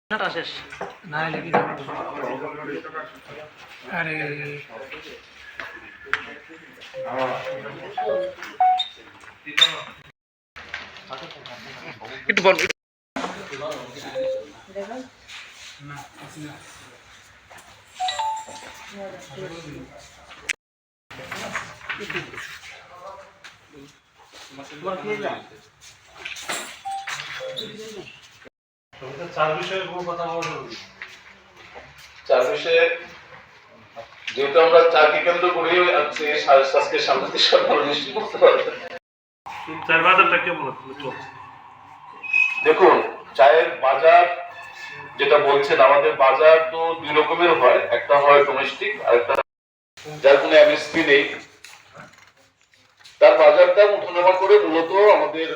শেষ না লেগে আরে একটু বল চার বিষয়ে যেহেতু আমরা চাকে কেন্দ্র করি আজকে আজকে সাংবাদিক সম্মেলন নিশ্চিত করতে পারবেন। দেখুন, চায়ের বাজার যেটা বলছেন, আমাদের বাজার তো দুই রকমের হয়, একটা হয় ডোমেস্টিক আর একটা যার কোনো এমএসপি নেই, তার বাজারটা উঠানামা করে মূলত আমাদের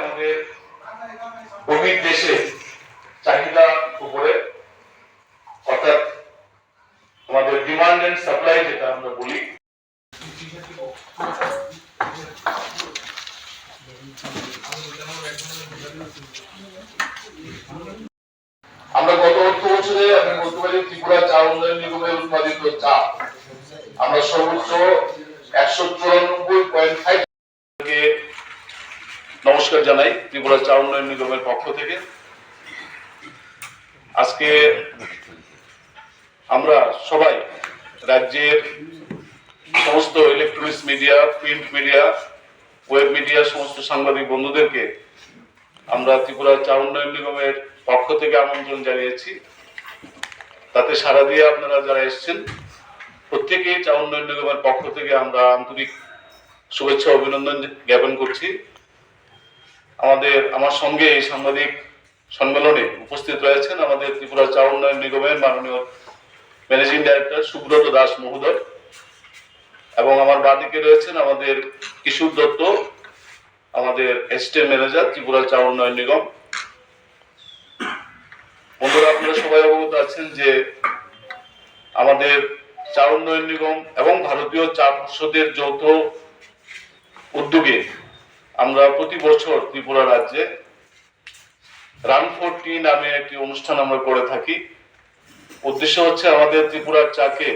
আমাদের বহির্দেশে চাহিদা উপরে, অর্থাৎ আমাদের ডিমান্ড এন্ড সাপ্লাই যেটা আমরা বলি। আমরা গত অর্থ বছরে আমি বলতে পারি ত্রিপুরা চা উন্নয়ন নিগমের উৎপাদিত চা আমরা সর্বোচ্চ 194.5 নমস্কার জানাই ত্রিপুরা চা উন্নয়ন নিগমের পক্ষ থেকে। আজকে আমরা সবাই রাজ্যের সমস্ত electronics media, print media, web media সমস্ত সাংবাদিক বন্ধুদেরকে আমরা ত্রিপুরা চা উন্নয়ন নিগমের পক্ষ থেকে আমন্ত্রণ জানিয়েছি। তাতে সাড়া দিয়ে আপনারা যারা এসেছেন প্রত্যেকেই চা উন্নয়ন নিগমের পক্ষ থেকে আমরা আন্তরিক শুভেচ্ছা অভিনন্দন জ্ঞাপন করছি। আমার সঙ্গে এই সাংবাদিক সম্মেলনে উপস্থিত রয়েছেন আমাদের ত্রিপুরা চা উন্নয়ন নিগমের মাননীয় ম্যানেজিং ডাইরেক্টর সুব্রত দাস মহোদয়, এবং আমার বাঁদিকে রয়েছেন আমাদের কিশোর দত্ত, আমাদের অ্যাসিস্ট্যান্ট ম্যানেজার ত্রিপুরা চা উন্নয়ন নিগম। বন্ধুরা, আপনারা সবাই অবগত আছেন যে আমাদের চা উন্নয়ন নিগম এবং ভারতীয় চা পর্ষদের যৌথ উদ্যোগে আমরা প্রতি বছর ত্রিপুরা রাজ্যে রান ফর টি নামে একটি অনুষ্ঠান আমরা করে থাকি। উদ্দেশ্য হচ্ছে আমাদের ত্রিপুরার চাকে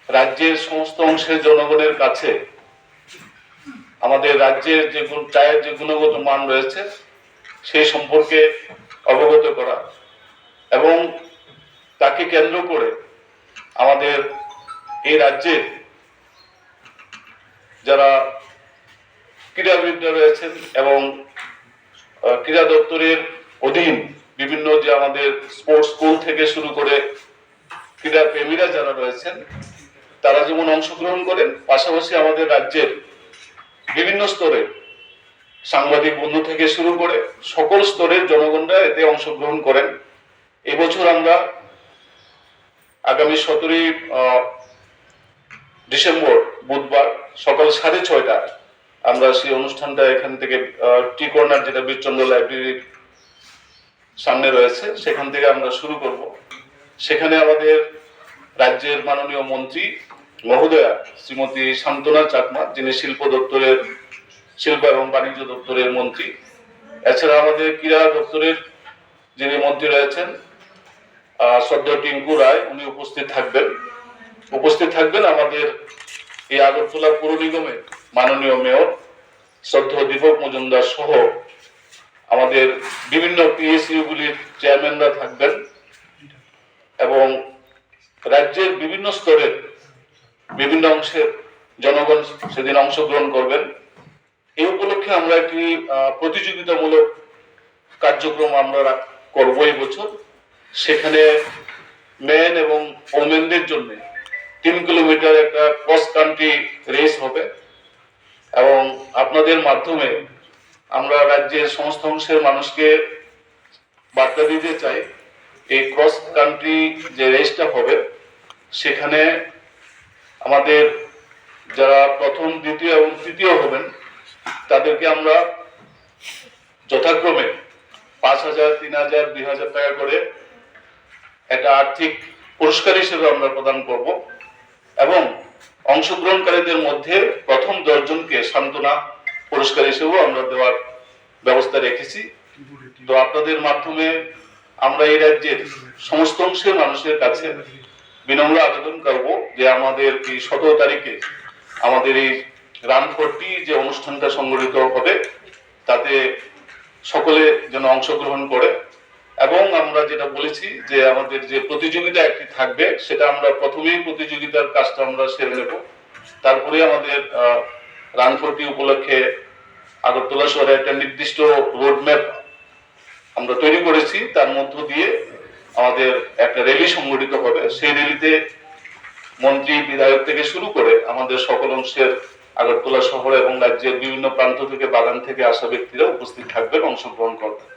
রাজ্যের সমস্ত অংশের জনগণের কাছে আমাদের রাজ্যের যে চায়ের যে গুণগত মান রয়েছে সেই সম্পর্কে অবগত করা, এবং তাকে কেন্দ্র করে আমাদের এই রাজ্যের যারা ক্রীড়াবিদরা রয়েছেন এবং ক্রীড়া দপ্তরের অধীন বিভিন্ন যে আমাদের স্পোর্টস স্কুল থেকে শুরু করে ক্রীড়া প্রেমীরা যারা রয়েছেন তারা যেমন অংশগ্রহণ করেন, পাশাপাশি আমাদের রাজ্যের বিভিন্ন স্তরে সাংবাদিক বন্ধু থেকে শুরু করে সকল স্তরের জনগণরা এতে অংশগ্রহণ করেন। এবছর আমরা আগামী 17ই ডিসেম্বর বুধবার সকাল 6:30 আমরা সেই অনুষ্ঠানটা এখান থেকে টি কর্নার, যেটা বীরচন্দ্র লাইব্রেরির সামনে রয়েছে, সেখান থেকে আমরা শুরু করব। সেখানে আমাদের রাজ্যের মাননীয় মন্ত্রী মহোদয়া শ্রীমতী শান্তনা চাকমা, যিনি শিল্প এবং বাণিজ্য দপ্তরের মন্ত্রী, এছাড়া আমাদের ক্রীড়া দপ্তরের যিনি মন্ত্রী রয়েছেন শ্রদ্ধা টিঙ্কু রায়, উনি উপস্থিত থাকবেন আমাদের এই আগরতলা পৌর নিগমের মাননীয় মেয়র শ্রদ্ধা দীপক মজুমদার সহ আমাদের বিভিন্ন পিএসইউ গুলির চেয়ারম্যানরা থাকবেন, এবং রাজ্যের বিভিন্ন স্তরের বিভিন্ন অংশের জনগণ সেদিন অংশগ্রহণ করবেন। এই উপলক্ষে আমরা একটি প্রতিযোগিতামূলক কার্যক্রম আমরা করব এই বছর। সেখানে মেন এবং ওমেনদের জন্য 3 কিলোমিটার একটা ক্রস কান্ট্রি রেস হবে, এবং আপনাদের মাধ্যমে আমরা রাজ্যের সমস্ত অংশের মানুষকে বার্তা দিতে চাই এই ক্রস কান্ট্রি যে রেসটা হবে সেখানে আমাদের যারা প্রথম, দ্বিতীয় এবং তৃতীয় হবেন তাদেরকে আমরা যথাক্রমে 5,000, 3,000, 2,000 টাকা করে একটা আর্থিক পুরস্কার হিসেবে আমরা প্রদান করব, এবং অংশগ্রহণকারীদের মধ্যে প্রথম 10 জনকে সান্ত্বনা পুরস্কার হিসেবেও আমরা দেওয়ার ব্যবস্থা রেখেছি। তো আপনাদের মাধ্যমে আমরা এই রাজ্যের সমস্ত অংশের মানুষের কাছে বিনম্র আবেদন করব যে আমাদের এই 17 তারিখে আমাদের এই রান ফর পিস যে অনুষ্ঠানটা সংগঠিত হবে তাতে সকলে যেন অংশগ্রহণ করে, এবং আমরা যেটা বলেছি যে আমাদের যে প্রতিযোগিতা একটি থাকবে সেটা আমরা প্রথমেই প্রতিযোগিতার কাজটা আমরা সেরে নেব, তারপরে আমাদের রান ফর পিস উপলক্ষে আগরতলা শহরে একটা নির্দিষ্ট রোডম্যাপ আমরা তৈরি করেছি, তার মধ্য দিয়ে আমাদের একটা র্যালি সংগঠিত হবে। সেই র্যালিতে মন্ত্রী বিধায়ক থেকে শুরু করে আমাদের সকল অংশের আগরতলা শহর এবং রাজ্যের বিভিন্ন প্রান্ত থেকে বাগান থেকে আসা ব্যক্তিরা উপস্থিত থাকবেন, অংশগ্রহণ করবেন।